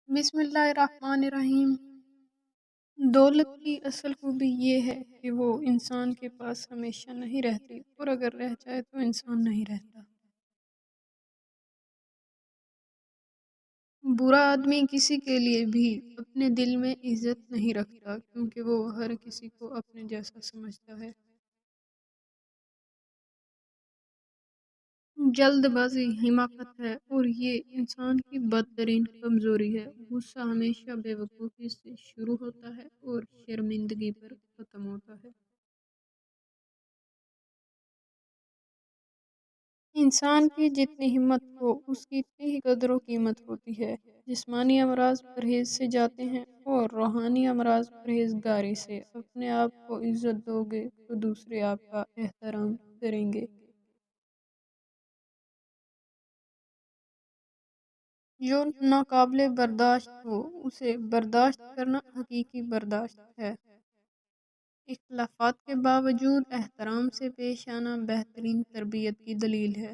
بسم اللہ الرحمن الرحیم۔ دولت کی اصل خوبی یہ ہے کہ وہ انسان کے پاس ہمیشہ نہیں رہتی، اور اگر رہ جائے تو انسان نہیں رہتا۔ برا آدمی کسی کے لیے بھی اپنے دل میں عزت نہیں رکھتا، کیونکہ وہ ہر کسی کو اپنے جیسا سمجھتا ہے۔ جلد بازی حماقت ہے، اور یہ انسان کی بدترین کمزوری ہے۔ غصہ ہمیشہ بے وقوفی سے شروع ہوتا ہے اور شرمندگی پر ختم ہوتا ہے۔ انسان کی جتنی ہمت ہو، اس کی اتنی ہی قدر و قیمت ہوتی ہے۔ جسمانی امراض پرہیز سے جاتے ہیں، اور روحانی امراض پرہیزگاری سے۔ اپنے آپ کو عزت دو گے تو دوسرے آپ کا احترام کریں گے۔ جو ناقابل برداشت ہو، اسے برداشت کرنا حقیقی برداشت ہے۔ اختلافات کے باوجود احترام سے پیش آنا بہترین تربیت کی دلیل ہے۔